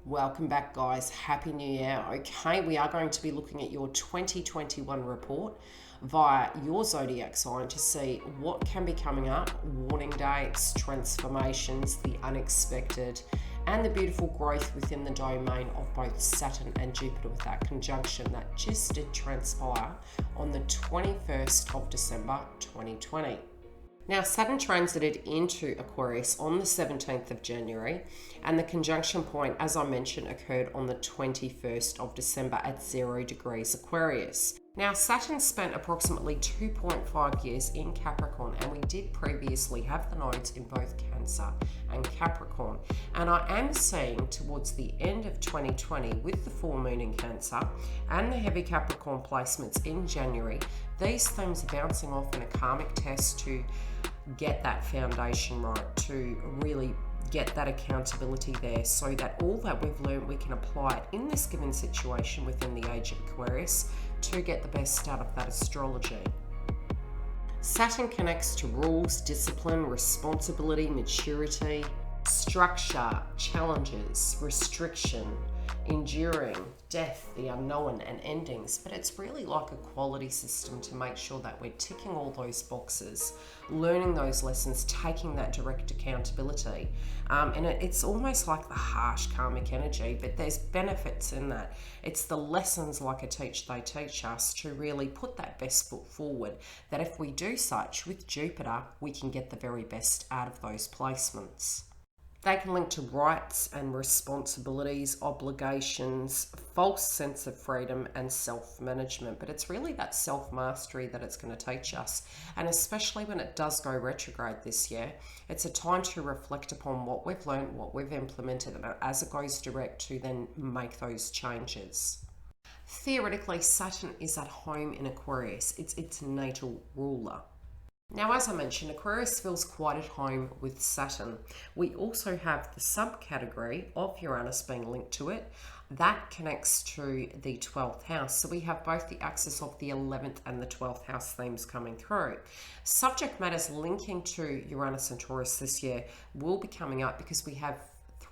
Welcome back, guys. Happy New Year. Okay, we are going to be looking at your 2021 report via your zodiac sign to see what can be coming up, warning dates, transformations, the unexpected, and the beautiful growth within the domain of both Saturn and Jupiter with that conjunction that just did transpire on the 21st of December 2020. Now, Saturn transited into Aquarius on the 17th of January, and the conjunction point, as I mentioned, occurred on the 21st of December at 0 degrees Aquarius. Now, Saturn spent approximately 2.5 years in Capricorn, and we did previously have the nodes in both Cancer and Capricorn. And I am seeing towards the end of 2020, with the full moon in Cancer and the heavy Capricorn placements in January, these themes are bouncing off in a karmic test to get that foundation right, to really get that accountability there so that all that we've learned we can apply it in this given situation within the age of Aquarius to get the best out of that astrology. Saturn connects to rules, discipline, responsibility, maturity, structure, challenges, restriction, enduring, death, the unknown, and endings. But it's really like a quality system to make sure that we're ticking all those boxes, learning those lessons, taking that direct accountability. And it's almost like the harsh karmic energy, but there's benefits in that. It's the lessons like a teach they teach us to really put that best foot forward, that if we do such with Jupiter, we can get the very best out of those placements. They can link to rights and responsibilities, obligations, false sense of freedom, and self-management. But it's really that self-mastery that it's going to teach us. And especially when it does go retrograde this year, it's a time to reflect upon what we've learned, what we've implemented, and as it goes direct to then make those changes. Theoretically, Saturn is at home in Aquarius. It's its natal ruler. Now, as I mentioned, Aquarius feels quite at home with Saturn. We also have the subcategory of Uranus being linked to it. That connects to the 12th house. So we have both the axis of the 11th and the 12th house themes coming through. Subject matters linking to Uranus and Taurus this year will be coming up because we have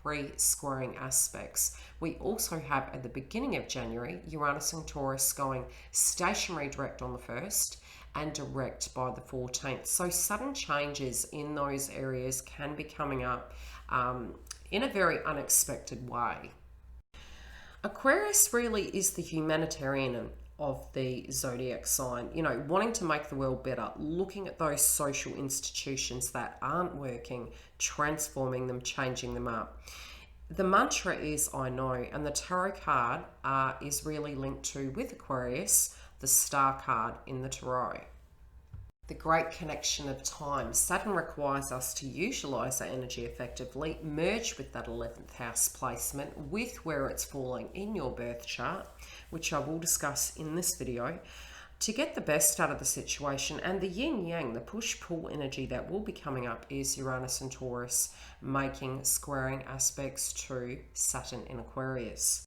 3 squaring aspects. We also have at the beginning of January, Uranus and Taurus going stationary direct on the 1st and direct by the 14th. So sudden changes in those areas can be coming up in a very unexpected way. Aquarius really is the humanitarian of the zodiac sign, wanting to make the world better, looking at those social institutions that aren't working, transforming them, changing them up. The mantra is I know, and the tarot card is really linked to, with Aquarius, the star card in the tarot. The great connection of time. Saturn requires us to utilize our energy effectively, merge with that 11th house placement with where it's falling in your birth chart, which I will discuss in this video, to get the best out of the situation. And the yin-yang, the push-pull energy that will be coming up is Uranus and Taurus making squaring aspects to Saturn in Aquarius.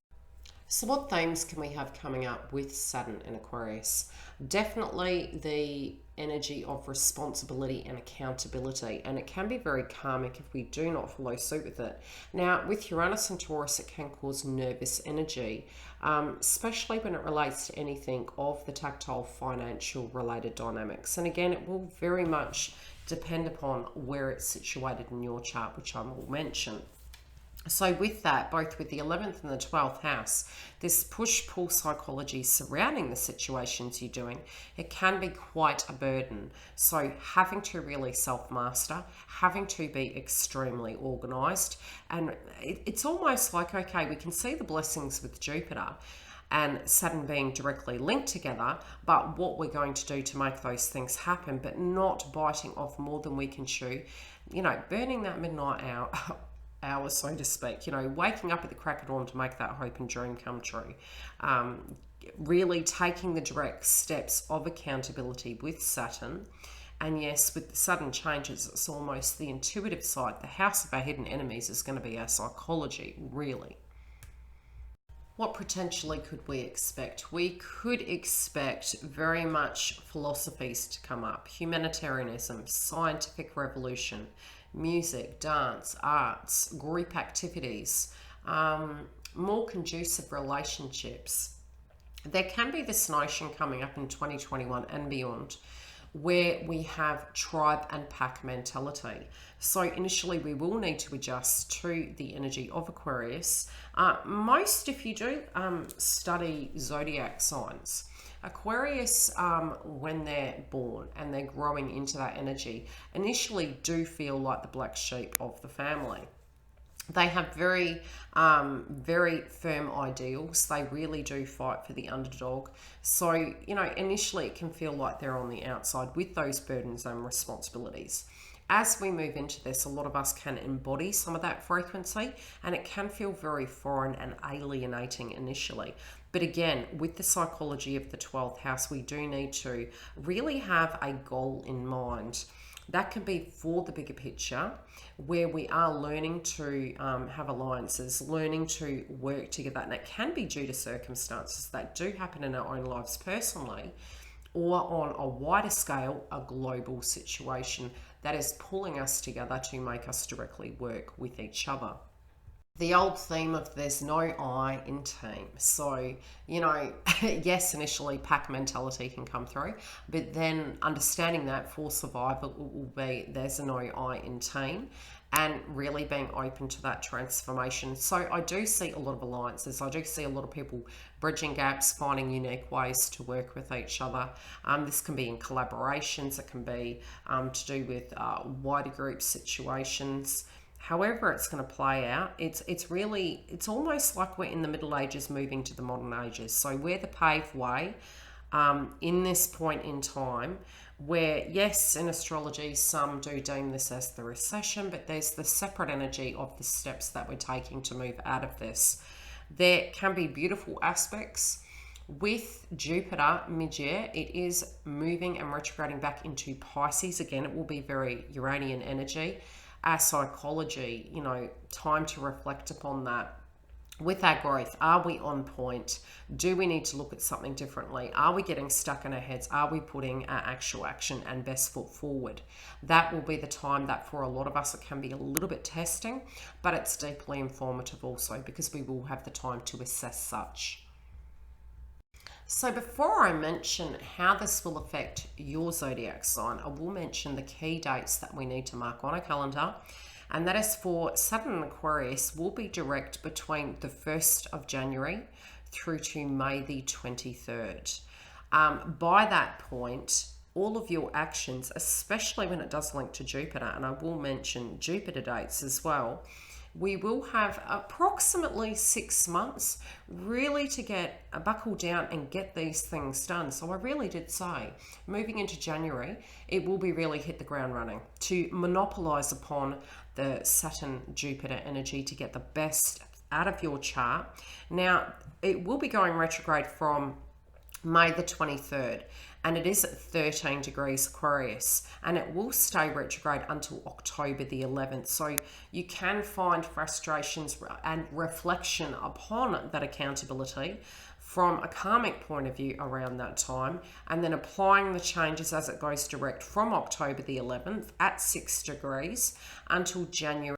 So what themes can we have coming up with Saturn in Aquarius? Definitely the energy of responsibility and accountability, and it can be very karmic if we do not follow suit with it. Now, with Uranus and Taurus, it can cause nervous energy, especially when it relates to anything of the tactile, financial related dynamics. And again, it will very much depend upon where it's situated in your chart, which I will mention. So with that, both with the 11th and the 12th house, this push-pull psychology surrounding the situations you're doing, it can be quite a burden. So having to really self-master, having to be extremely organised, and it's almost like, okay, we can see the blessings with Jupiter and Saturn being directly linked together, but what we're going to do to make those things happen, but not biting off more than we can chew, burning that midnight hour, so to speak, waking up at the crack of dawn to make that hope and dream come true. Really taking the direct steps of accountability with Saturn. And yes, with the sudden changes, it's almost the intuitive side. The house of our hidden enemies is going to be our psychology, really. What potentially could we expect? We could expect very much philosophies to come up, humanitarianism, scientific revolution, music, dance, arts, group activities, more conducive relationships. There can be this notion coming up in 2021 and beyond where we have tribe and pack mentality. So initially we will need to adjust to the energy of Aquarius. If you do study zodiac signs, Aquarius, when they're born and they're growing into that energy, initially do feel like the black sheep of the family. They have very, very firm ideals. They really do fight for the underdog. So, initially it can feel like they're on the outside with those burdens and responsibilities. As we move into this, a lot of us can embody some of that frequency, and it can feel very foreign and alienating initially. But again, with the psychology of the 12th house, we do need to really have a goal in mind. That can be for the bigger picture, where we are learning to have alliances, learning to work together. And it can be due to circumstances that do happen in our own lives personally, or on a wider scale, a global situation that is pulling us together to make us directly work with each other. The old theme of there's no I in team. So, yes, initially pack mentality can come through, but then understanding that for survival will be there's no I in team, and really being open to that transformation. So I do see a lot of alliances. I do see a lot of people bridging gaps, finding unique ways to work with each other. This can be in collaborations. It can be to do with wider group situations. However it's going to play out, it's almost like we're in the Middle Ages moving to the modern ages. So we're the paved way in this point in time where, yes, in astrology, some do deem this as the recession, but there's the separate energy of the steps that we're taking to move out of this. There can be beautiful aspects. With Jupiter mid-year, it is moving and retrograding back into Pisces. Again, it will be very Uranian energy. Our psychology, time to reflect upon that. With our growth, are we on point? Do we need to look at something differently? Are we getting stuck in our heads? Are we putting our actual action and best foot forward? That will be the time that for a lot of us, it can be a little bit testing, but it's deeply informative also because we will have the time to assess such. So before I mention how this will affect your zodiac sign, I will mention the key dates that we need to mark on a calendar. And that is for Saturn and Aquarius will be direct between the 1st of January through to May the 23rd. By that point, all of your actions, especially when it does link to Jupiter, and I will mention Jupiter dates as well, we will have approximately 6 months really to get a buckle down and get these things done. So I really did say, moving into January, it will be really hit the ground running to monopolize upon the Saturn-Jupiter energy to get the best out of your chart. Now, it will be going retrograde from May the 23rd, and it is at 13 degrees Aquarius, and it will stay retrograde until October the 11th. So you can find frustrations and reflection upon that accountability from a karmic point of view around that time, and then applying the changes as it goes direct from October the 11th at 6 degrees until January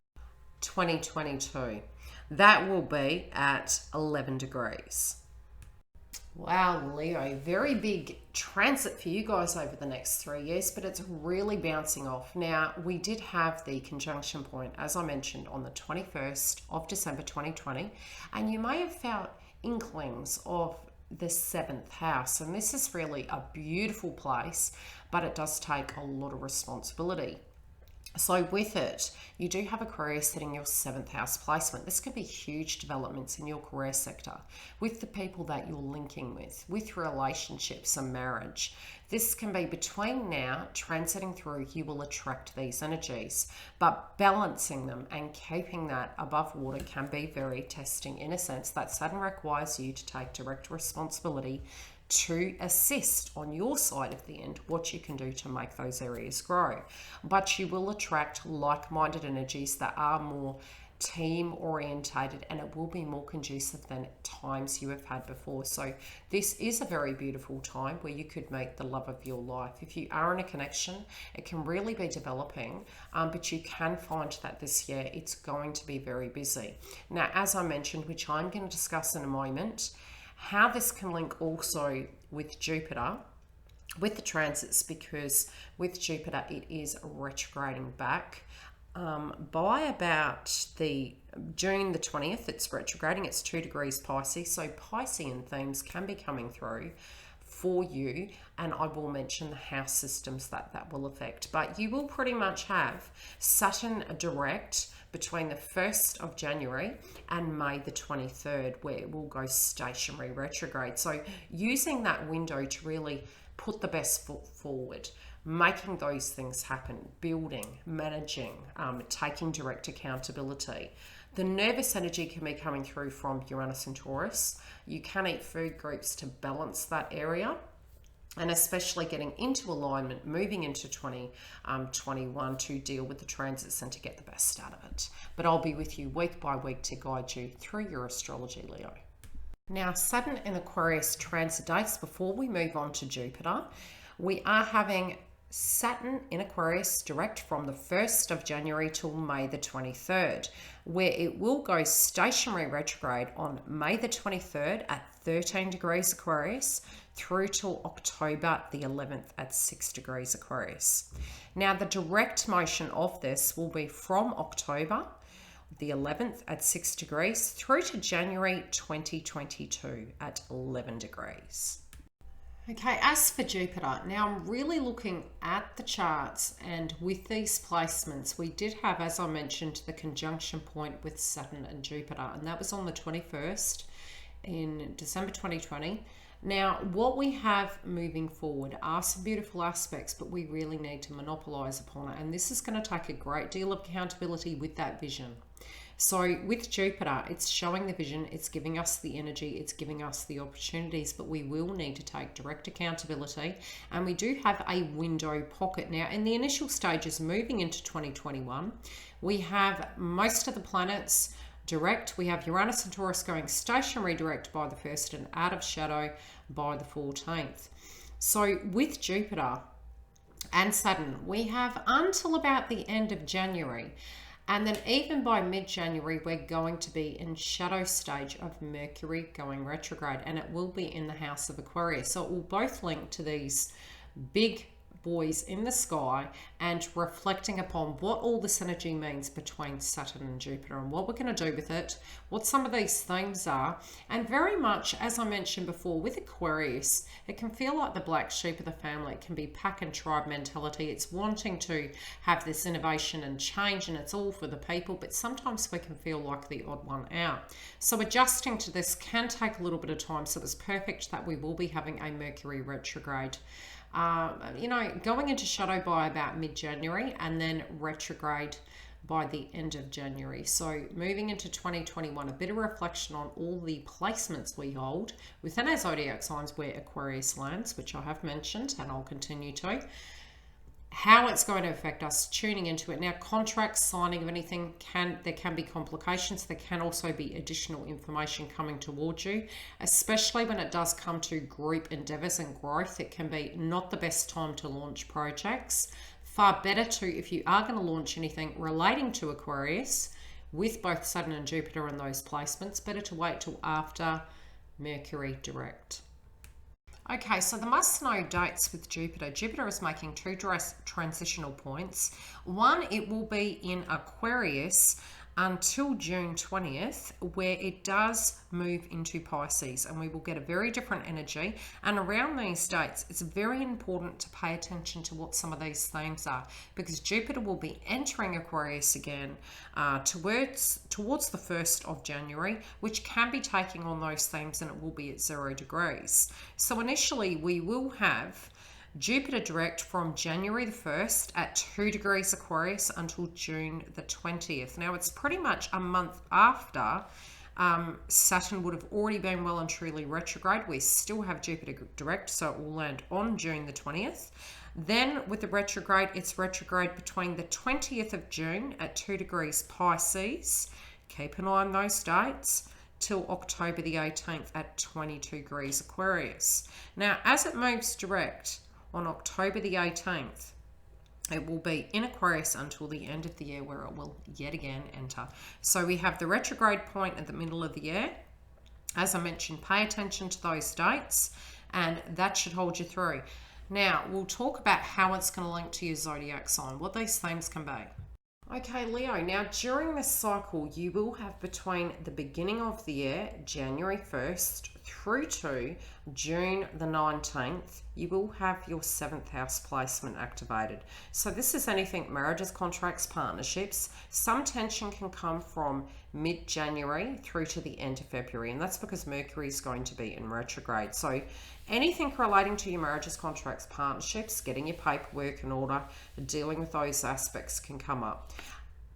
2022. That will be at 11 degrees. Wow, Leo, very big transit for you guys over the next 3 years, but it's really bouncing off. Now, we did have the conjunction point, as I mentioned, on the 21st of December 2020, and you may have felt inklings of the 7th house, and this is really a beautiful place, but it does take a lot of responsibility. So with it, you do have Aquarius setting your 7th house placement. This could be huge developments in your career sector, with the people that you're linking with relationships and marriage. This can be between now, transiting through, you will attract these energies, but balancing them and keeping that above water can be very testing in a sense that Saturn requires you to take direct responsibility to assist on your side of the end what you can do to make those areas grow. But you will attract like-minded energies that are more team orientated, and it will be more conducive than times you have had before. So this is a very beautiful time where you could meet the love of your life. If you are in a connection, it can really be developing, but you can find that this year it's going to be very busy. Now, as I mentioned, which I'm going to discuss in a moment, how this can link also with Jupiter, with the transits, because with Jupiter it is retrograding back. By about the June the 20th, it's retrograding. It's 2 degrees Pisces, so Piscean themes can be coming through for you, and I will mention the house systems that will affect. But you will pretty much have Saturn direct between the 1st of January and May the 23rd, where it will go stationary retrograde. So using that window to really put the best foot forward, making those things happen, building, managing, taking direct accountability. The nervous energy can be coming through from Uranus and Taurus. You can eat food groups to balance that area, and especially getting into alignment, moving into 2021 to deal with the transits and to get the best out of it. But I'll be with you week by week to guide you through your astrology, Leo. Now, Saturn in Aquarius transit dates, before we move on to Jupiter, we are having Saturn in Aquarius direct from the 1st of January till May the 23rd, where it will go stationary retrograde on May the 23rd at 13 degrees Aquarius through till October the 11th at 6 degrees Aquarius. Now, the direct motion of this will be from October the 11th at 6 degrees through to January 2022 at 11 degrees. Okay, as for Jupiter, now I'm really looking at the charts, and with these placements, we did have, as I mentioned, the conjunction point with Saturn and Jupiter, and that was on the 21st in December 2020. Now, what we have moving forward are some beautiful aspects, but we really need to monopolize upon it, and this is going to take a great deal of accountability with that vision. So with Jupiter, it's showing the vision, it's giving us the energy, it's giving us the opportunities, but we will need to take direct accountability. And we do have a window pocket. Now, in the initial stages, moving into 2021, we have most of the planets direct. We have Uranus and Taurus going stationary direct by the 1st and out of shadow by the 14th. So with Jupiter and Saturn, we have until about the end of January. And then even by mid-January, we're going to be in shadow stage of Mercury going retrograde, and it will be in the house of Aquarius. So it will both link to these big boys in the sky and reflecting upon what all this energy means between Saturn and Jupiter and what we're going to do with it, what some of these themes are. And very much, as I mentioned before, with Aquarius, it can feel like the black sheep of the family. It can be pack and tribe mentality. It's wanting to have this innovation and change, and it's all for the people, but sometimes we can feel like the odd one out. So adjusting to this can take a little bit of time. So it's perfect that we will be having a Mercury retrograde going into shadow by about mid-January and then retrograde by the end of January. So moving into 2021, a bit of reflection on all the placements we hold within our zodiac signs where Aquarius lands, which I have mentioned and I'll continue to. How it's going to affect us, tuning into it. Now, contracts, signing of anything, there can be complications. There can also be additional information coming towards you, especially when it does come to group endeavors and growth. It can be not the best time to launch projects. Far better to, if you are going to launch anything relating to Aquarius, with both Saturn and Jupiter in those placements, better to wait till after Mercury direct. Okay, so the must-know dates with Jupiter. Jupiter is making two transitional points. One, it will be in Aquarius until June 20th, where it does move into Pisces, and we will get a very different energy. And around these dates, it's very important to pay attention to what some of these themes are, because Jupiter will be entering Aquarius again towards the 1st of January, which can be taking on those themes, and it will be at 0 degrees. So initially, we will have Jupiter direct from January the 1st at 2 degrees Aquarius until June the 20th. Now, it's pretty much a month after Saturn would have already been well and truly retrograde. We still have Jupiter direct, so it will land on June the 20th. Then with the retrograde, it's retrograde between the 20th of June at 2 degrees Pisces. Keep an eye on those dates. till October the 18th at 22 degrees Aquarius. Now, as it moves direct on October the 18th, it will be in Aquarius until the end of the year, where it will yet again enter. So we have the retrograde point at the middle of the year. As I mentioned, pay attention to those dates, and that should hold you through. Now, we'll talk about how it's going to link to your zodiac sign, what these themes can be. Okay, Leo, now during this cycle, you will have between the beginning of the year, January 1st, through to June the 19th, you will have your 7th house placement activated. So this is anything marriages, contracts, partnerships. Some tension can come from mid-January through to the end of February, and that's because Mercury is going to be in retrograde. So anything relating to your marriages, contracts, partnerships, getting your paperwork in order, dealing with those aspects can come up.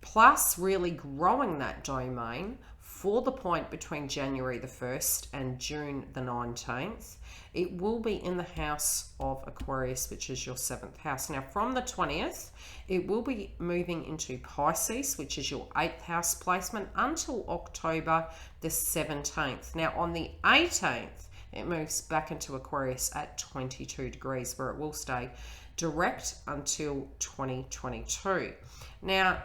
Plus, really growing that domain for the point between January the 1st and June the 19th, it will be in the house of Aquarius, which is your 7th house. Now, from the 20th, it will be moving into Pisces, which is your 8th house placement, until October the 17th. Now, on the 18th, it moves back into Aquarius at 22 degrees, where it will stay direct until 2022. Now,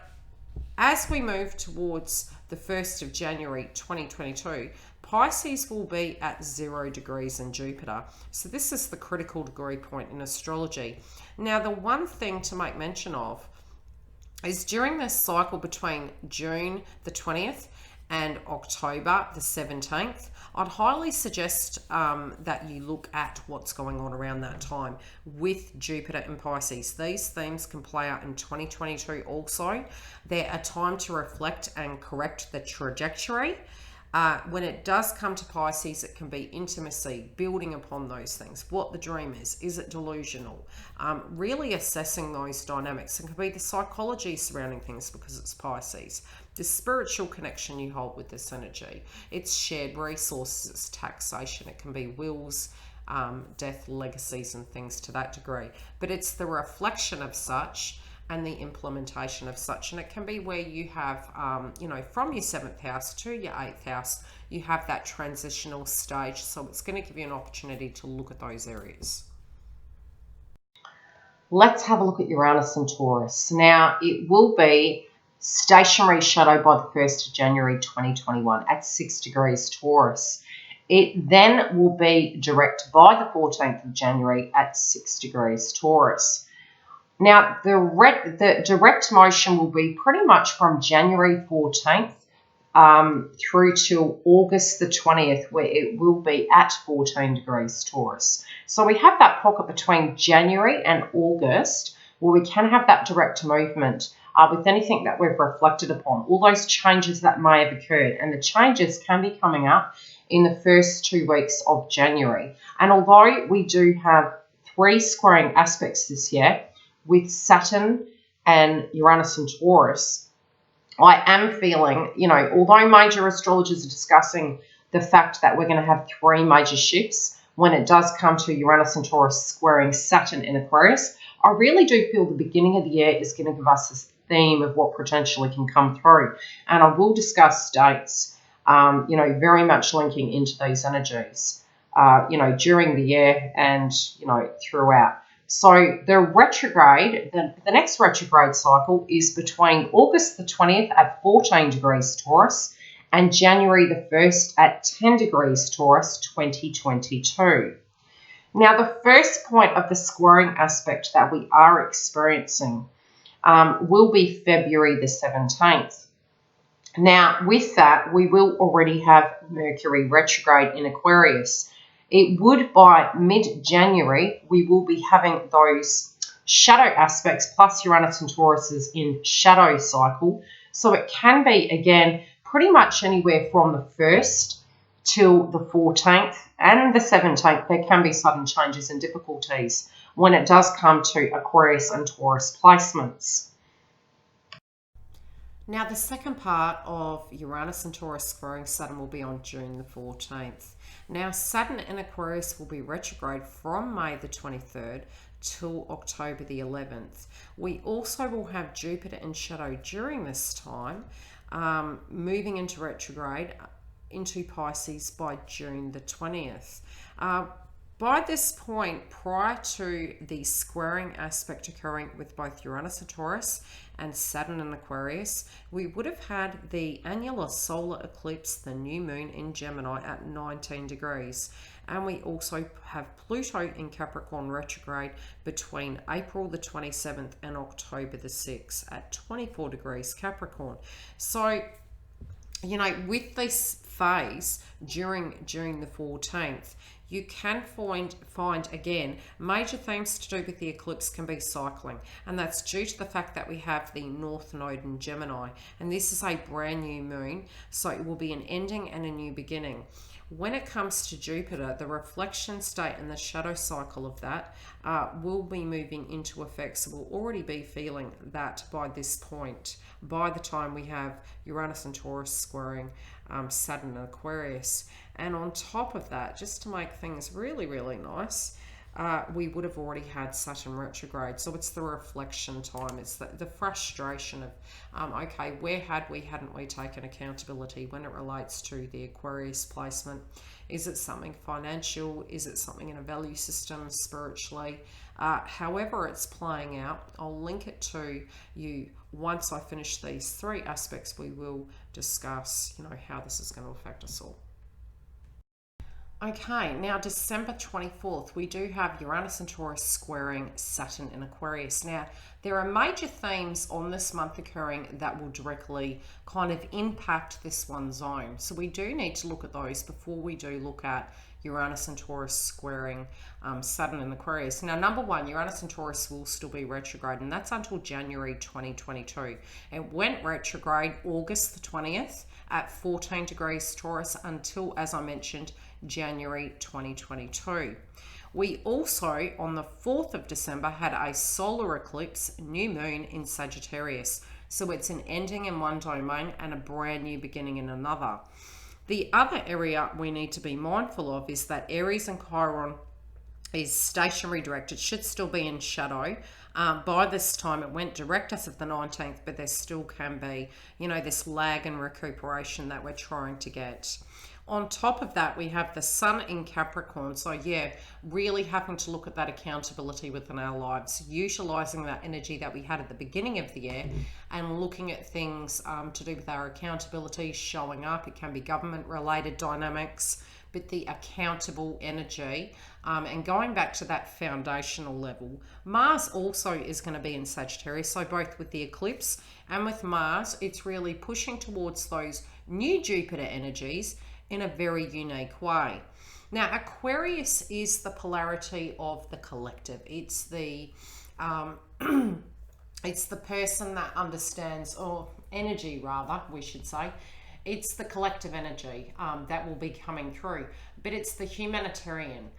as we move towards the 1st of January 2022, Pisces will be at 0 degrees in Jupiter. So this is the critical degree point in astrology. Now, the one thing to make mention of is during this cycle between June the 20th and October the 17th, I'd highly suggest that you look at what's going on around that time with Jupiter and Pisces. These themes can play out in 2022 also. They're a time to reflect and correct the trajectory. When it does come to Pisces, it can be intimacy, building upon those things, what the dream is it delusional? Really assessing those dynamics. It can be the psychology surrounding things because it's Pisces, the spiritual connection you hold with this energy. It's shared resources, it's taxation, it can be wills, death, legacies, and things to that degree. But it's the reflection of such and the implementation of such. And it can be where you have, from your 7th house to your 8th house, you have that transitional stage. So it's going to give you an opportunity to look at those areas. Let's have a look at Uranus and Taurus. Now, it will be stationary shadow by the 1st of January 2021 at 6 degrees Taurus. It then will be direct by the 14th of January at 6 degrees Taurus. Now, the direct motion will be pretty much from January 14th through to August the 20th, where it will be at 14 degrees Taurus. So we have that pocket between January and August where we can have that direct movement with anything that we've reflected upon, all those changes that may have occurred. And the changes can be coming up in the first 2 weeks of January. And although we do have 3 squaring aspects this year, with Saturn and Uranus and Taurus, I am feeling, although major astrologers are discussing the fact that we're going to have 3 major shifts when it does come to Uranus and Taurus squaring Saturn in Aquarius, I really do feel the beginning of the year is going to give us this theme of what potentially can come through. And I will discuss dates, very much linking into these energies, during the year and, throughout. So the retrograde, the next retrograde cycle is between August the 20th at 14 degrees Taurus and January the 1st at 10 degrees Taurus 2022. Now, the first point of the squaring aspect that we are experiencing will be February the 17th. Now, with that, we will already have Mercury retrograde in Aquarius. It would, by mid-January, we will be having those shadow aspects, plus Uranus and Taurus is in shadow cycle. So it can be, again, pretty much anywhere from the 1st till the 14th and the 17th. There can be sudden changes and difficulties when it does come to Aquarius and Taurus placements. Now, the second part of Uranus and Taurus squaring Saturn will be on June the 14th. Now, Saturn in Aquarius will be retrograde from May the 23rd till October the 11th. We also will have Jupiter in shadow during this time, moving into retrograde into Pisces by June the 20th. By this point, prior to the squaring aspect occurring with both Uranus and Taurus and Saturn and Aquarius, we would have had the annular solar eclipse, the new moon in Gemini at 19 degrees. And we also have Pluto in Capricorn retrograde between April the 27th and October the 6th at 24 degrees Capricorn. So, you know, with this phase during June the 14th, you can find again, major themes to do with the eclipse can be cycling. And that's due to the fact that we have the North Node in Gemini. And this is a brand new moon, so it will be an ending and a new beginning. When it comes to Jupiter, the reflection state and the shadow cycle of that will be moving into effect. So we'll already be feeling that by this point, by the time we have Uranus and Taurus squaring Saturn and Aquarius. And on top of that, just to make things really, really nice, we would have already had Saturn retrograde. So it's the reflection time. It's the frustration of, okay, where hadn't we taken accountability when it relates to the Aquarius placement? Is it something financial? Is it something in a value system, spiritually? However it's playing out, I'll link it to you. Once I finish these three aspects, we will discuss, you know, how this is going to affect us all. Okay, now December 24th, we do have Uranus and Taurus squaring Saturn in Aquarius. Now, there are major themes on this month occurring that will directly kind of impact this one zone. So we do need to look at those before we do look at Uranus and Taurus squaring Saturn in Aquarius. Now, number one, Uranus and Taurus will still be retrograde, and that's until January 2022. It went retrograde August the 20th at 14 degrees Taurus until, as I mentioned, January 2022. We also, on the 4th of December, had a solar eclipse, new moon in Sagittarius. So it's an ending in one domain and a brand new beginning in another. The other area we need to be mindful of is that Aries and Chiron is stationary direct. It should still be in shadow. By this time, it went direct as of the 19th, but there still can be, you know, this lag and recuperation that we're trying to get. On top of that, we have the Sun in Capricorn. So yeah, really having to look at that accountability within our lives, utilizing that energy that we had at the beginning of the year and looking at things to do with our accountability showing up. It can be government related dynamics, but the accountable energy and going back to that foundational level. Mars also is going to be in Sagittarius. So both with the eclipse and with Mars, it's really pushing towards those new Jupiter energies in a very unique way. Now, Aquarius is the polarity of the collective. It's the it's the person that understands, or energy rather, we should say. It's the collective energy that will be coming through, but it's the humanitarian.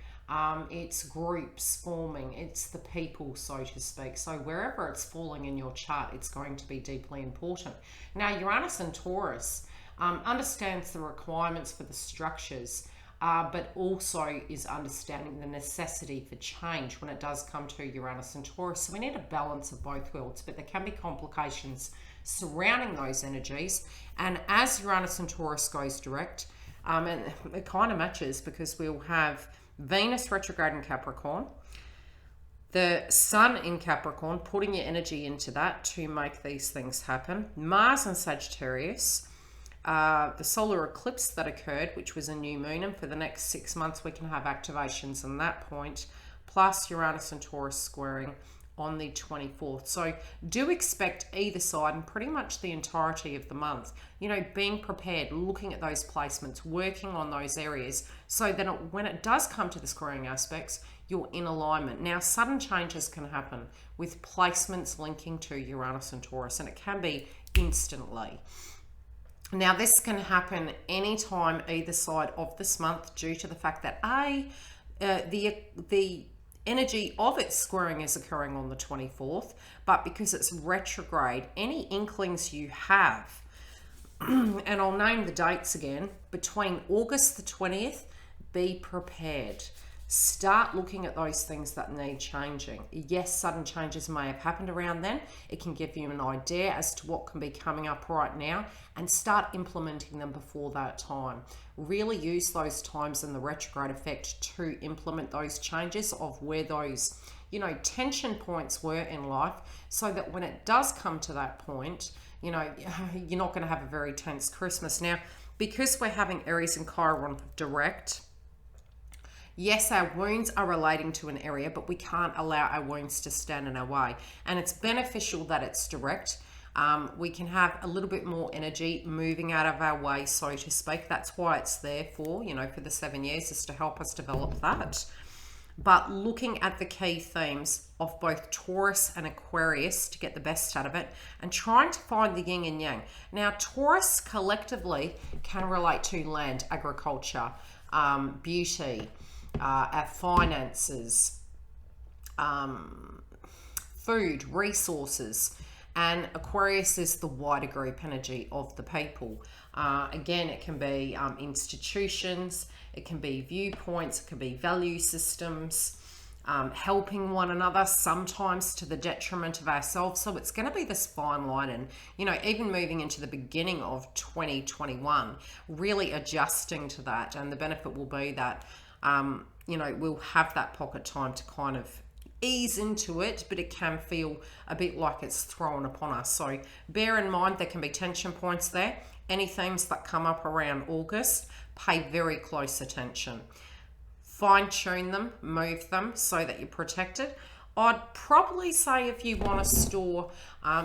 It's groups forming, it's the people, so to speak. So wherever it's falling in your chart, it's going to be deeply important. Now, Uranus and Taurus understands the requirements for the structures, but also is understanding the necessity for change when it does come to Uranus and Taurus. So we need a balance of both worlds, but there can be complications surrounding those energies. And as Uranus and Taurus goes direct, and it kind of matches because we'll have Venus retrograde in Capricorn, the Sun in Capricorn, putting your energy into that to make these things happen. Mars in Sagittarius, the solar eclipse that occurred, which was a new moon, and for the next 6 months we can have activations on that point, plus Uranus and Taurus squaring on the 24th. So do expect either side and pretty much the entirety of the month, you know, being prepared, looking at those placements, working on those areas so that when it does come to the squaring aspects, you're in alignment. Now, sudden changes can happen with placements linking to Uranus and Taurus, and it can be instantly. Now, this can happen anytime either side of this month due to the fact that the energy of its squaring is occurring on the 24th, but because it's retrograde, any inklings you have, and I'll name the dates again, between August the 20th, be prepared. Start looking at those things that need changing. Yes, sudden changes may have happened around then. It can give you an idea as to what can be coming up right now, and start implementing them before that time. Really use those times in the retrograde effect to implement those changes of where those, you know, tension points were in life, so that when it does come to that point, you know, you're not going to have a very tense Christmas. Now, because we're having Aries and Chiron direct, yes, our wounds are relating to an area, but we can't allow our wounds to stand in our way. And it's beneficial that it's direct. We can have a little bit more energy moving out of our way, so to speak. That's why it's there for, you know, for the 7 years, is to help us develop that. But looking at the key themes of both Taurus and Aquarius to get the best out of it, and trying to find the yin and yang. Now, Taurus collectively can relate to land, agriculture, beauty, our finances, food, resources, and Aquarius is the wider group energy of the people. Again, it can be institutions, it can be viewpoints, it can be value systems, helping one another, sometimes to the detriment of ourselves. So it's going to be this fine line, and, you know, even moving into the beginning of 2021, really adjusting to that. And the benefit will be that, you know, we'll have that pocket time to kind of ease into it, but it can feel a bit like it's thrown upon us. So bear in mind there can be tension points there. Any themes that come up around August, pay very close attention. Fine tune them, move them so that you're protected. I'd probably say if you want to store,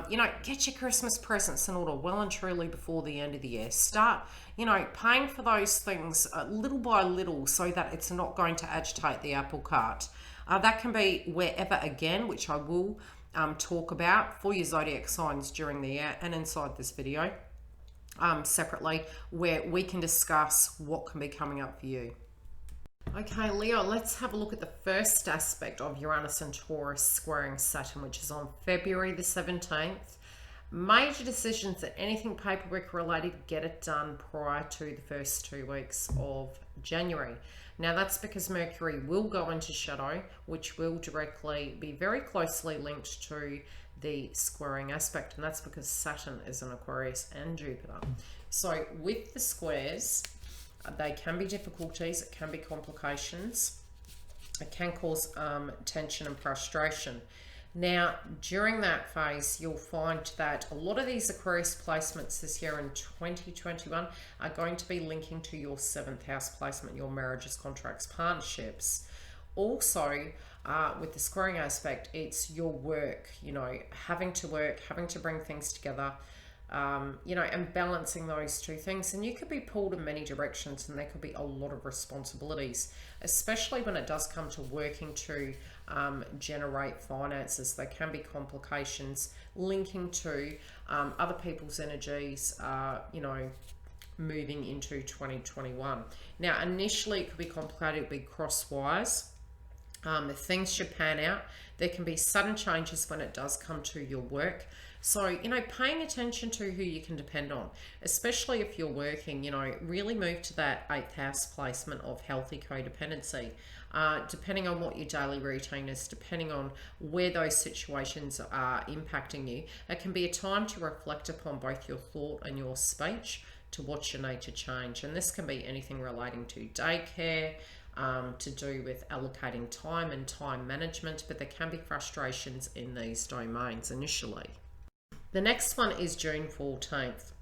you know, get your Christmas presents in order well and truly before the end of the year. Start, you know, paying for those things little by little, so that it's not going to agitate the apple cart. That can be wherever, again, which I will talk about for your zodiac signs during the year and inside this video separately, where we can discuss what can be coming up for you. Okay, Leo, let's have a look at the first aspect of Uranus and Taurus squaring Saturn, which is on February the 17th. Major decisions that anything paperwork related, get it done prior to the first 2 weeks of January. Now, that's because Mercury will go into shadow, which will directly be very closely linked to the squaring aspect, and that's because Saturn is in Aquarius and Jupiter. So with the squares, they can be difficulties, it can be complications, it can cause tension and frustration. Now, during that phase, you'll find that a lot of these Aquarius placements this year in 2021 are going to be linking to your 7th house placement, your marriages, contracts, partnerships. Also, with the squaring aspect, it's your work, you know, having to work, having to bring things together, you know, and balancing those two things. And you could be pulled in many directions, and there could be a lot of responsibilities, especially when it does come to working to generate finances. There can be complications linking to other people's energies, you know, moving into 2021. Now, initially it could be complicated, it could be crosswise. Things should pan out. There can be sudden changes when it does come to your work. So, you know, paying attention to who you can depend on, especially if you're working, you know, really move to that 8th house placement of healthy codependency. Depending on what your daily routine is, depending on where those situations are impacting you, it can be a time to reflect upon both your thought and your speech to what you need to change. And this can be anything relating to daycare, to do with allocating time and time management, but there can be frustrations in these domains initially. The next one is June 14th.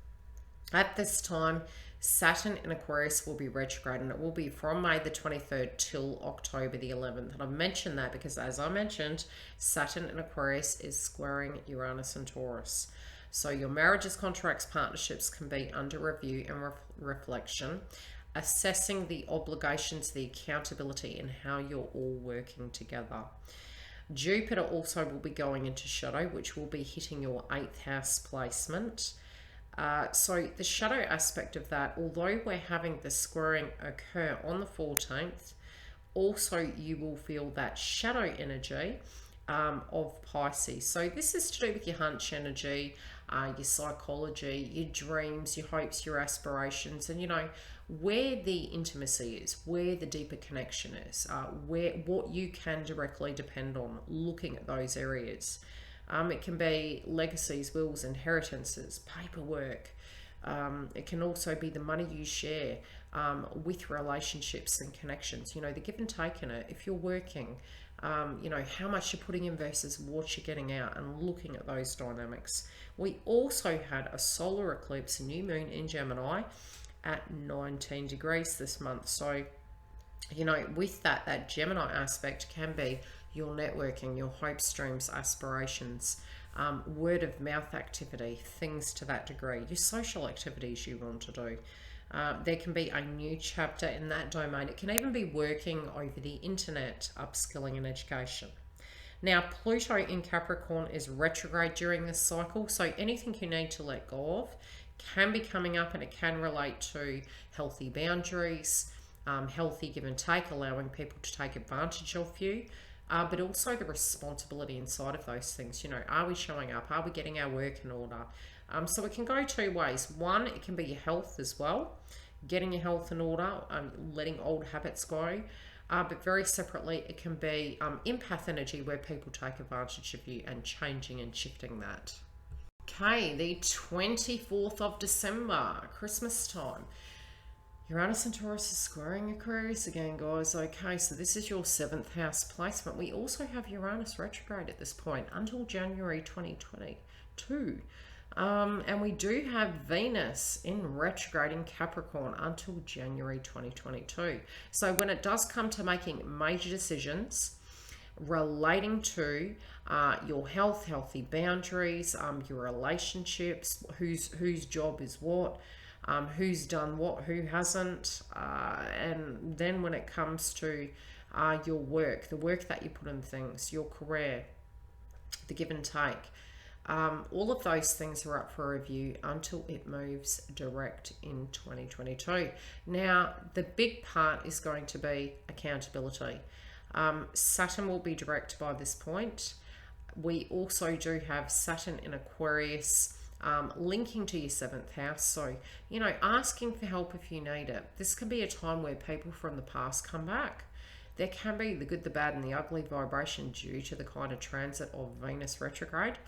At this time, Saturn in Aquarius will be retrograde, and it will be from May the 23rd till October the 11th. And I've mentioned that because, as I mentioned, Saturn in Aquarius is squaring Uranus and Taurus. So your marriages, contracts, partnerships can be under review and reflection, assessing the obligations, the accountability, and how you're all working together. Jupiter also will be going into shadow, which will be hitting your 8th house placement. So the shadow aspect of that, although we're having the squaring occur on the 14th, also you will feel that shadow energy of Pisces. So this is to do with your hunch energy, your psychology, your dreams, your hopes, your aspirations, and, you know, where the intimacy is, where the deeper connection is, what you can directly depend on, looking at those areas. It can be legacies, wills, inheritances, paperwork. It can also be the money you share with relationships and connections. You know, the give and take in it. If you're working, you know, how much you're putting in versus what you're getting out, and looking at those dynamics. We also had a solar eclipse, a new moon in Gemini at 19 degrees this month. So, you know, with that Gemini aspect can be your networking, your hopes, dreams, aspirations, word of mouth activity, things to that degree, your social activities you want to do. There can be a new chapter in that domain. It can even be working over the internet, upskilling and education. Now, Pluto in Capricorn is retrograde during this cycle, so anything you need to let go of can be coming up, and it can relate to healthy boundaries, healthy give and take, allowing people to take advantage of you, but also the responsibility inside of those things. You know, are we showing up? Are we getting our work in order? So it can go two ways. One, it can be your health as well, getting your health in order, letting old habits go. But very separately, it can be empath energy, where people take advantage of you, and changing and shifting that. Okay, the 24th of December, Christmas time. Uranus and Taurus is squaring Aquarius again, guys. Okay, so this is your 7th house placement. We also have Uranus retrograde at this point until January 2022. And we do have Venus in retrograde in Capricorn until January 2022. So when it does come to making major decisions relating to your health, healthy boundaries, your relationships, whose job is what, who's done what, who hasn't, and then when it comes to your work, the work that you put in things, your career, the give and take, all of those things are up for review until it moves direct in 2022. Now, the big part is going to be accountability. Saturn will be direct by this point. We also do have Saturn in Aquarius linking to your 7th house. So, you know, asking for help if you need it. This can be a time where people from the past come back. There can be the good, the bad, and the ugly vibration due to the kind of transit of Venus retrograde.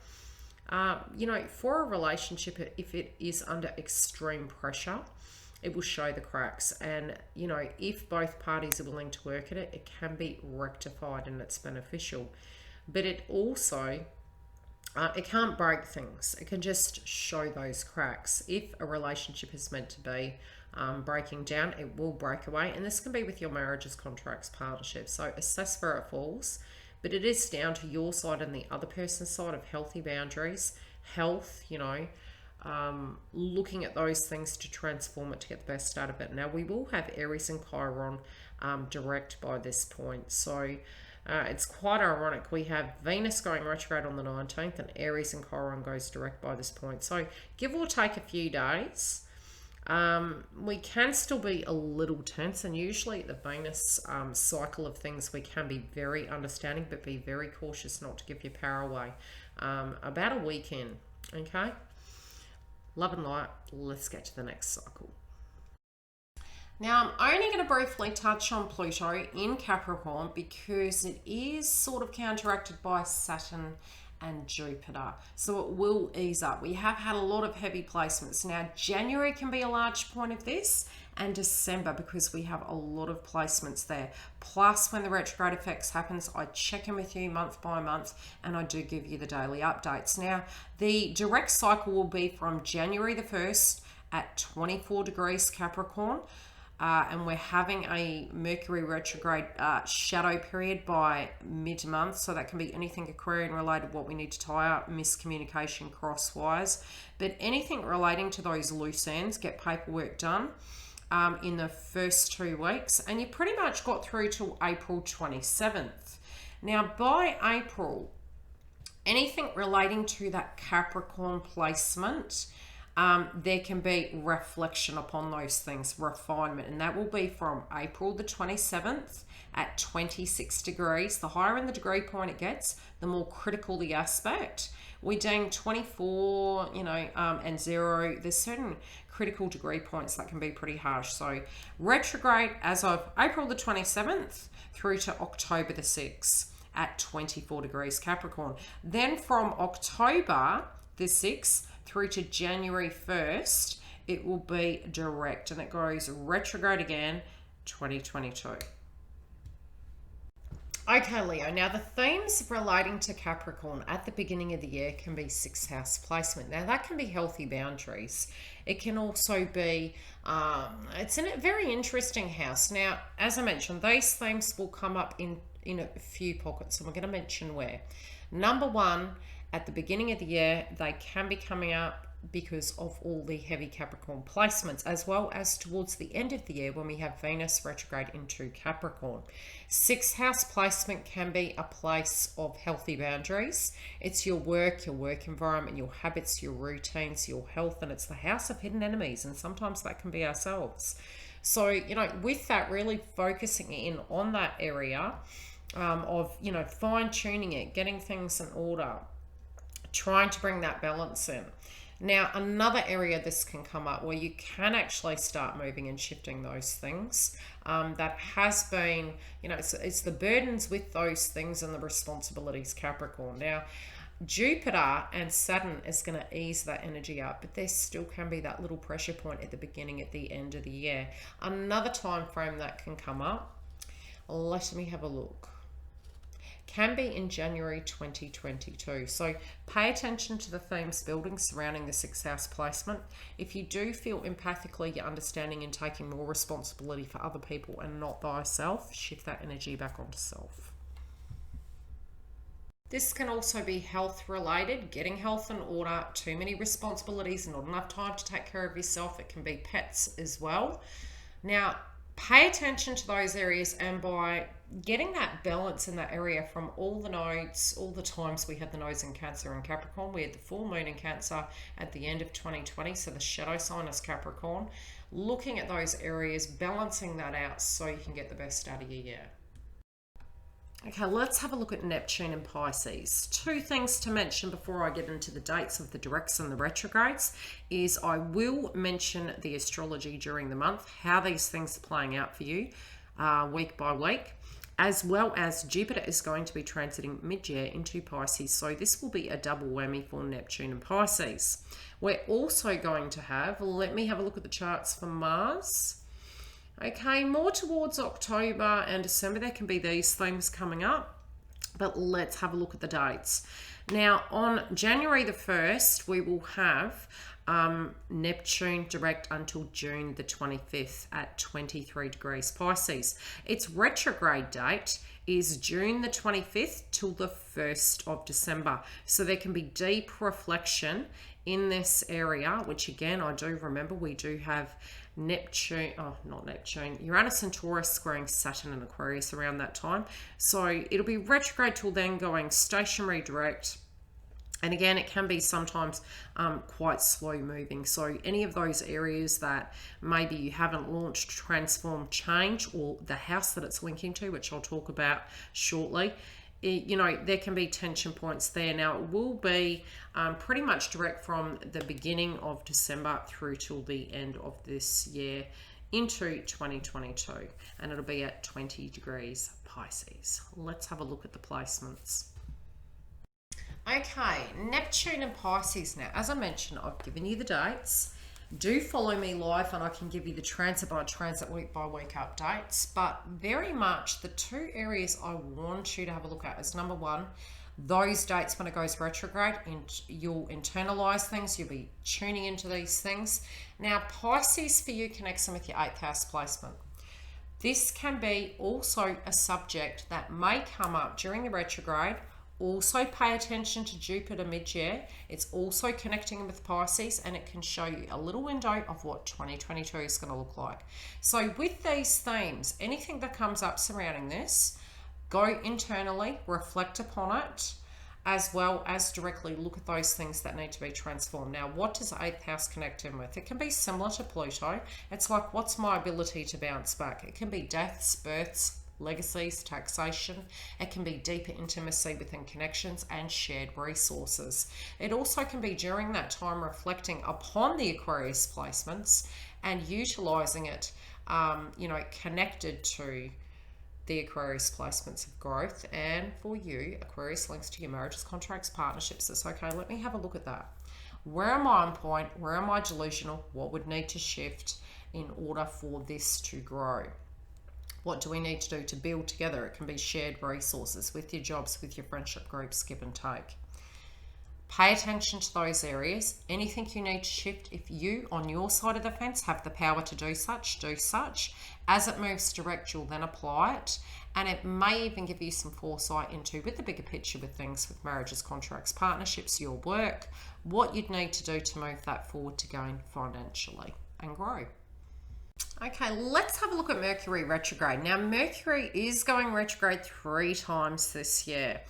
You know, for a relationship, if it is under extreme pressure, it will show the cracks. And, you know, if both parties are willing to work at it, it can be rectified and it's beneficial. But it also, it can't break things. It can just show those cracks. If a relationship is meant to be breaking down, it will break away. And this can be with your marriages, contracts, partnerships. So assess where it falls. But it is down to your side and the other person's side of healthy boundaries, health, you know, looking at those things to transform it to get the best out of it. Now, we will have Aries and Chiron direct by this point. So it's quite ironic. We have Venus going retrograde on the 19th and Aries and Chiron goes direct by this point. So give or take a few days. We can still be a little tense, and usually the Venus cycle of things, we can be very understanding, but be very cautious not to give your power away. About a week in, okay? Love and light, let's get to the next cycle. Now, I'm only going to briefly touch on Pluto in Capricorn because it is sort of counteracted by Saturn and Jupiter, so it will ease up. We have had a lot of heavy placements. Now, January can be a large point of this, and December, because we have a lot of placements there. Plus, when the retrograde effects happens, I check in with you month by month, and I do give you the daily updates. Now, the direct cycle will be from January the 1st at 24 degrees Capricorn. And we're having a Mercury retrograde shadow period by mid-month. So that can be anything Aquarian related, what we need to tie up, miscommunication, crosswise. But anything relating to those loose ends, get paperwork done in the first 2 weeks. And you pretty much got through till April 27th. Now, by April, anything relating to that Capricorn placement there can be reflection upon those things, refinement, and that will be from April the 27th at 26 degrees. The higher in the degree point it gets, the more critical the aspect. We're doing 24, and 0. There's certain critical degree points that can be pretty harsh. So retrograde as of April the 27th through to October the 6th at 24 degrees Capricorn. Then from October the 6th through to January 1st, it will be direct, and it goes retrograde again, 2022. Okay, Leo. Now, the themes relating to Capricorn at the beginning of the year can be 6th house placement. Now, that can be healthy boundaries. It can also be, it's in a very interesting house. Now, as I mentioned, these themes will come up in a few pockets, and we're going to mention where. Number one, at the beginning of the year, they can be coming up because of all the heavy Capricorn placements, as well as towards the end of the year when we have Venus retrograde into Capricorn. 6th house placement can be a place of healthy boundaries. It's your work environment, your habits, your routines, your health, and it's the house of hidden enemies, and sometimes that can be ourselves. So, with that, really focusing in on that area of, fine-tuning it, getting things in order, trying to bring that balance in. Now, another area this can come up where you can actually start moving and shifting those things that has been, it's the burdens with those things and the responsibilities, Capricorn. Now, Jupiter and Saturn is going to ease that energy up, but there still can be that little pressure point at the beginning, at the end of the year. Another time frame that can come up, let me have a look, can be in January 2022. So pay attention to the themes building surrounding the 6th house placement. If you do feel empathically you're understanding and taking more responsibility for other people and not thyself, shift that energy back onto self. This can also be health related, getting health in order, too many responsibilities, not enough time to take care of yourself. It can be pets as well. Now, pay attention to those areas, and by getting that balance in that area from all the nodes, all the times we had the nodes in Cancer and Capricorn. We had the full moon in Cancer at the end of 2020, so the shadow sign is Capricorn. Looking at those areas, balancing that out so you can get the best out of your year. Okay, let's have a look at Neptune and Pisces. Two things to mention before I get into the dates of the directs and the retrogrades is I will mention the astrology during the month, how these things are playing out for you week by week, as well as Jupiter is going to be transiting mid-year into Pisces. So this will be a double whammy for Neptune and Pisces. We're also going to have, let me have a look at the charts for Mars. Okay, more towards October and December, there can be these things coming up, but let's have a look at the dates. Now, on January the 1st, we will have Neptune direct until June the 25th at 23 degrees Pisces. Its retrograde date is June the 25th till the 1st of December. So there can be deep reflection in this area, which again, I do remember we do have Uranus and Taurus squaring Saturn and Aquarius around that time. So it'll be retrograde till then, going stationary direct. And again, it can be sometimes quite slow moving. So any of those areas that maybe you haven't launched, transformed, change, or the house that it's linking to, which I'll talk about shortly, there can be tension points there. Now, it will be pretty much direct from the beginning of December through till the end of this year into 2022. And it'll be at 20 degrees Pisces. Let's have a look at the placements. Okay, Neptune and Pisces. Now, as I mentioned, I've given you the dates. Do follow me live and I can give you the transit by transit, week by week updates. But very much the two areas I want you to have a look at is, number one, those dates when it goes retrograde, and you'll internalize things, you'll be tuning into these things. Now, Pisces for you connects in with your 8th house placement. This can be also a subject that may come up during the retrograde. Also pay attention to Jupiter mid-year. It's also connecting with Pisces, and it can show you a little window of what 2022 is going to look like. So with these themes, anything that comes up surrounding this, go internally, reflect upon it, as well as directly look at those things that need to be transformed. Now, what does 8th house connect in with? It can be similar to Pluto. It's like, what's my ability to bounce back? It can be deaths, births, legacies, taxation. It can be deeper intimacy within connections and shared resources. It also can be during that time reflecting upon the Aquarius placements and utilizing it, connected to the Aquarius placements of growth. And for you, Aquarius links to your marriages, contracts, partnerships. It's okay. Let me have a look at that. Where am I on point? Where am I delusional? What would need to shift in order for this to grow? What do we need to do to build together? It can be shared resources with your jobs, with your friendship groups, give and take. Pay attention to those areas. Anything you need to shift, if you, on your side of the fence, have the power to do such, do such. As it moves direct, you'll then apply it. And it may even give you some foresight into, with the bigger picture with things, with marriages, contracts, partnerships, your work, what you'd need to do to move that forward to gain financially and grow. Okay, let's have a look at Mercury retrograde. Now, Mercury is going retrograde 3 times this year.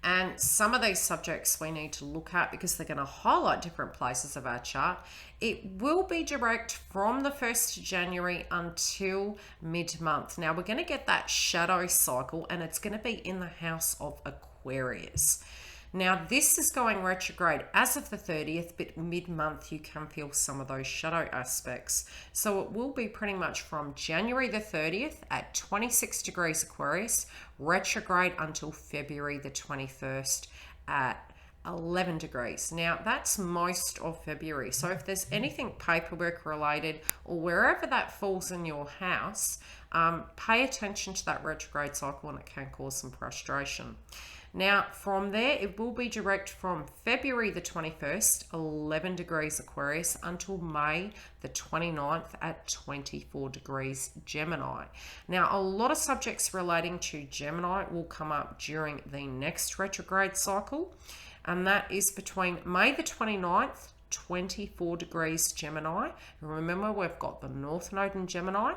And some of these subjects we need to look at because they're going to highlight different places of our chart. It will be direct from the 1st of January until mid-month. Now, we're going to get that shadow cycle, and it's going to be in the house of Aquarius. Now, this is going retrograde as of the 30th, but mid-month you can feel some of those shadow aspects. So it will be pretty much from January the 30th at 26 degrees Aquarius, retrograde until February the 21st at 11 degrees. Now, that's most of February. So if there's anything paperwork related or wherever that falls in your house, pay attention to that retrograde cycle, and it can cause some frustration. Now, from there, it will be direct from February the 21st, 11 degrees Aquarius, until May the 29th at 24 degrees Gemini. Now, a lot of subjects relating to Gemini will come up during the next retrograde cycle, and that is between May the 29th, 24 degrees Gemini. Remember, we've got the North Node in Gemini,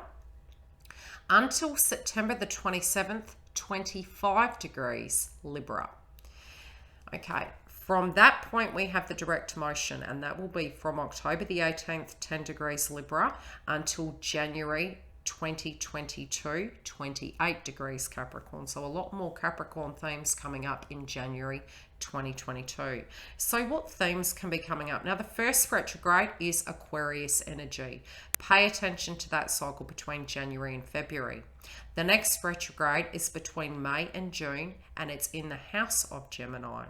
until September the 27th, 25 degrees Libra. Okay, from that point we have the direct motion, and that will be from October the 18th, 10 degrees Libra, until January 2022, 28 degrees Capricorn. So a lot more Capricorn themes coming up in January 2022. So what themes can be coming up? Now, the first retrograde is Aquarius energy. Pay attention to that cycle between January and February. The next retrograde is between May and June, and it's in the house of Gemini.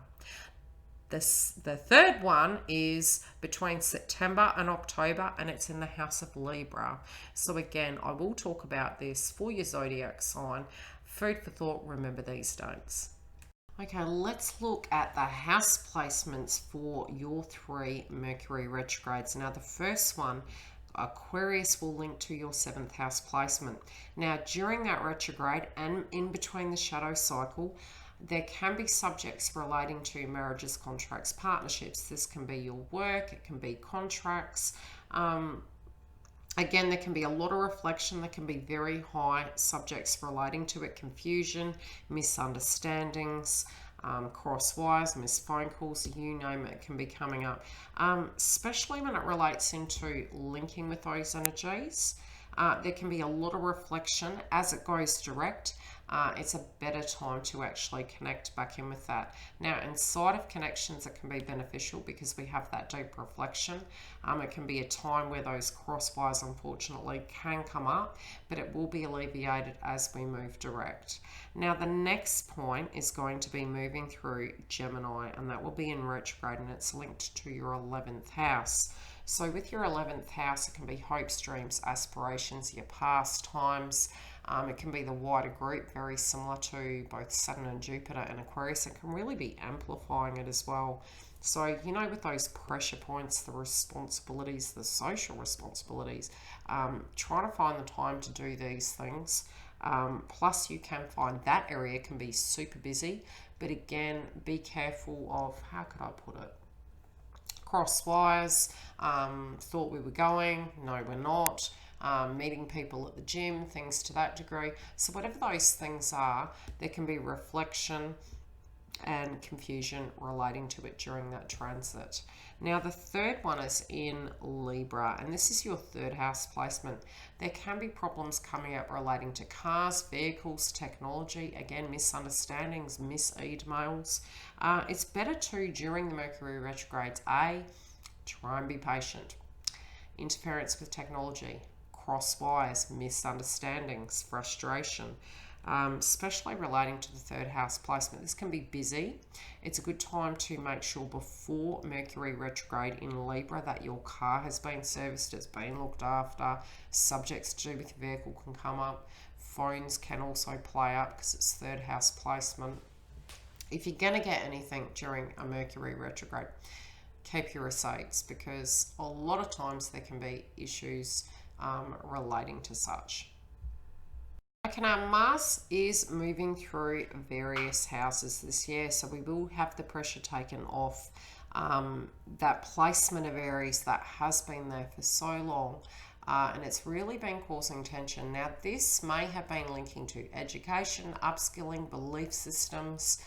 The third one is between September and October, and it's in the house of Libra. So again, I will talk about this for your zodiac sign. Food for thought, remember these dates. Okay, let's look at the house placements for your 3 Mercury retrogrades. Now, the first one, Aquarius, will link to your 7th house placement. Now, during that retrograde and in between the shadow cycle, there can be subjects relating to marriages, contracts, partnerships. This can be your work, it can be contracts. Again, there can be a lot of reflection. There can be very high subjects relating to it, confusion, misunderstandings, cross wires, missed phone calls, you name it, can be coming up, especially when it relates into linking with those energies. There can be a lot of reflection as it goes direct. It's a better time to actually connect back in with that. Now, inside of connections, it can be beneficial because we have that deep reflection. It can be a time where those crosswires, unfortunately, can come up, but it will be alleviated as we move direct. Now, the next point is going to be moving through Gemini, and that will be in retrograde, and it's linked to your 11th house. So with your 11th house, it can be hopes, dreams, aspirations, your pastimes. It can be the wider group, very similar to both Saturn and Jupiter and Aquarius. It can really be amplifying it as well. So, you know, with those pressure points, the responsibilities, the social responsibilities, trying to find the time to do these things. Plus, you can find that area can be super busy. But again, be careful of, how could I put it? Cross wires, thought we were going, no we're not, meeting people at the gym, things to that degree. So whatever those things are, there can be reflection, and confusion relating to it during that transit. Now, the third one is in Libra, and this is your third house placement. There can be problems coming up relating to cars, vehicles, technology, again, misunderstandings, mis-emails. It's better to, during the Mercury retrogrades, try and be patient. Interference with technology, cross wires, misunderstandings, frustration. Especially relating to the third house placement. This can be busy. It's a good time to make sure before Mercury retrograde in Libra that your car has been serviced, it's been looked after. Subjects to do with your vehicle can come up. Phones can also play up because it's third house placement. If you're going to get anything during a Mercury retrograde, keep your receipts, because a lot of times there can be issues relating to such. Okay, now Mars is moving through various houses this year, so we will have the pressure taken off that placement of Aries that has been there for so long, and it's really been causing tension. Now, this may have been linking to education, upskilling, belief systems,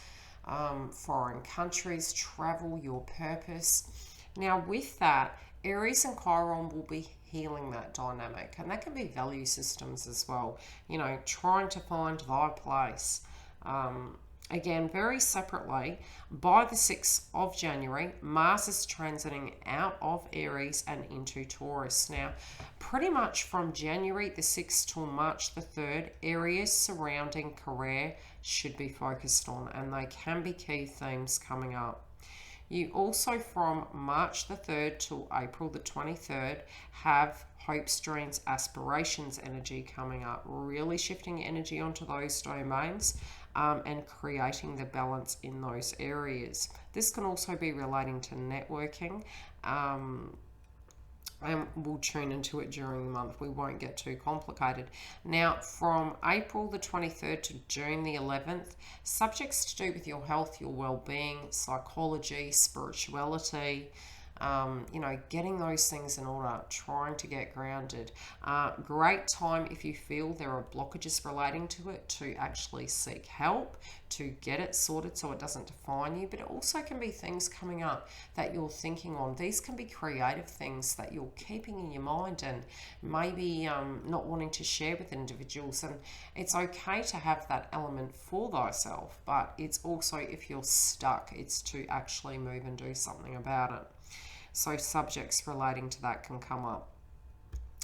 foreign countries, travel, your purpose. Now, with that, Aries and Chiron will be healing that dynamic, and that can be value systems as well, you know, trying to find thy place. Again, very separately, by the 6th of January, Mars is transiting out of Aries and into Taurus. Now, pretty much from January the 6th till March the 3rd, areas surrounding career should be focused on, and they can be key themes coming up. You also, from March the 3rd till April the 23rd, have hopes, dreams, aspirations energy coming up, really shifting energy onto those domains and creating the balance in those areas. This can also be relating to networking. And we'll tune into it during the month. We won't get too complicated. Now, from April the 23rd to June the 11th, subjects to do with your health, your well-being, psychology, spirituality, you know, getting those things in order, trying to get grounded. Great time if you feel there are blockages relating to it to actually seek help, to get it sorted so it doesn't define you. But it also can be things coming up that you're thinking on. These can be creative things that you're keeping in your mind and maybe not wanting to share with individuals. And it's okay to have that element for thyself, but it's also, if you're stuck, it's to actually move and do something about it. So subjects relating to that can come up.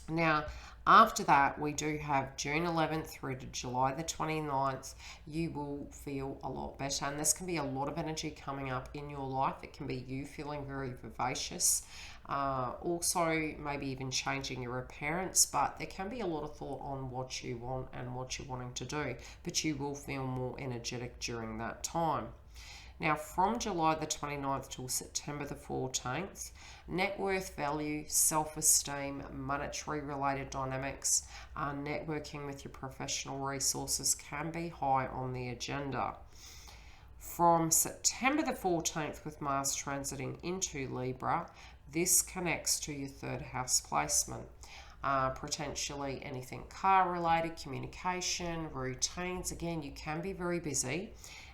Now, after that, we do have June 11th through to July the 29th. You will feel a lot better, and this can be a lot of energy coming up in your life. It can be you feeling very vivacious, also maybe even changing your appearance, but there can be a lot of thought on what you want and what you're wanting to do, but you will feel more energetic during that time. Now, from July the 29th till September the 14th, net worth, value, self-esteem, monetary related dynamics, networking with your professional resources can be high on the agenda. From September the 14th, with Mars transiting into Libra, this connects to your third house placement. Potentially anything car related, communication, routines. Again, you can be very busy.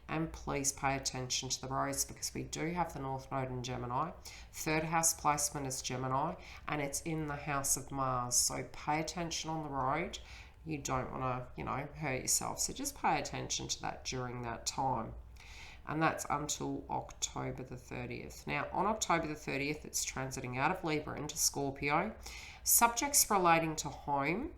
And please pay attention to the roads, because we do have the North Node in Gemini. Third house placement is Gemini, and it's in the house of Mars. So pay attention on the road. You don't want to, you know, hurt yourself. So just pay attention to that during that time. And that's until October the 30th. Now, on October the 30th, it's transiting out of Libra into Scorpio. Subjects relating to home.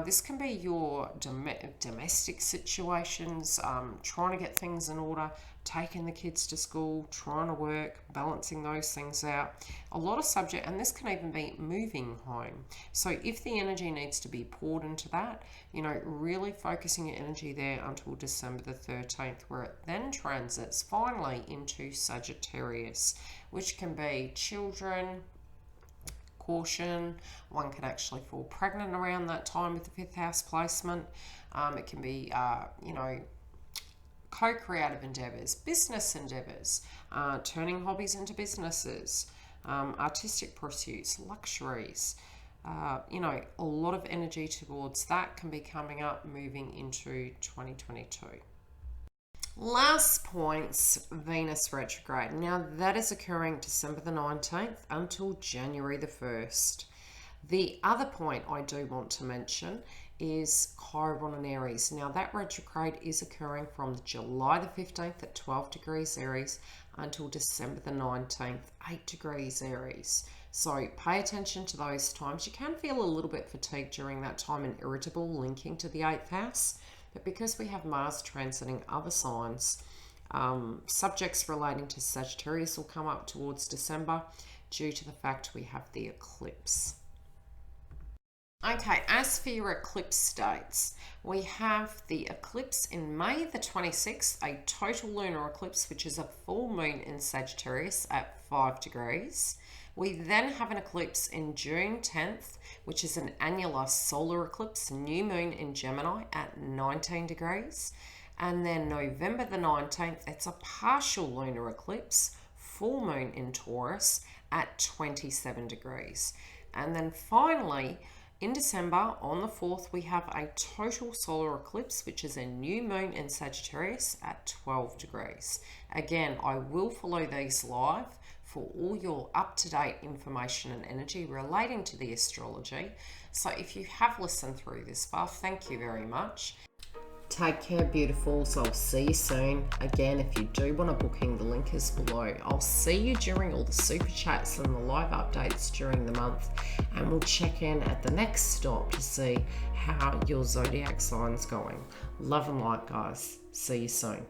This can be your domestic situations, trying to get things in order, taking the kids to school, trying to work, balancing those things out. A lot of subject, and this can even be moving home. So if the energy needs to be poured into that, you know, really focusing your energy there until December the 13th, where it then transits finally into Sagittarius, which can be children, caution. One can actually fall pregnant around that time with the fifth house placement. It can be, you know, co-creative endeavors, business endeavors, turning hobbies into businesses, artistic pursuits, luxuries. You know, a lot of energy towards that can be coming up moving into 2022. Last points, Venus retrograde. Now that is occurring December the 19th until January the 1st. The other point I do want to mention is Chiron and Aries. Now that retrograde is occurring from July the 15th at 12 degrees Aries until December the 19th, 8 degrees Aries. So pay attention to those times. You can feel a little bit fatigued during that time and irritable, linking to the 8th house. But because we have Mars transiting other signs, subjects relating to Sagittarius will come up towards December due to the fact we have the eclipse. Okay, as for your eclipse dates, we have the eclipse in May the 26th, a total lunar eclipse, which is a full moon in Sagittarius at 5 degrees. We then have an eclipse in June 10th, which is an annular solar eclipse, new moon in Gemini at 19 degrees. And then November the 19th, it's a partial lunar eclipse, full moon in Taurus at 27 degrees. And then finally, in December, on the 4th, we have a total solar eclipse, which is a new moon in Sagittarius at 12 degrees. Again, I will follow these live for all your up-to-date information and energy relating to the astrology. So if you have listened through this far, thank you very much. Take care, beautifuls. I'll see you soon. Again, if you do want a booking, the link is below. I'll see you during all the super chats and the live updates during the month, and we'll check in at the next stop to see how your zodiac sign's going. Love and light, guys. See you soon.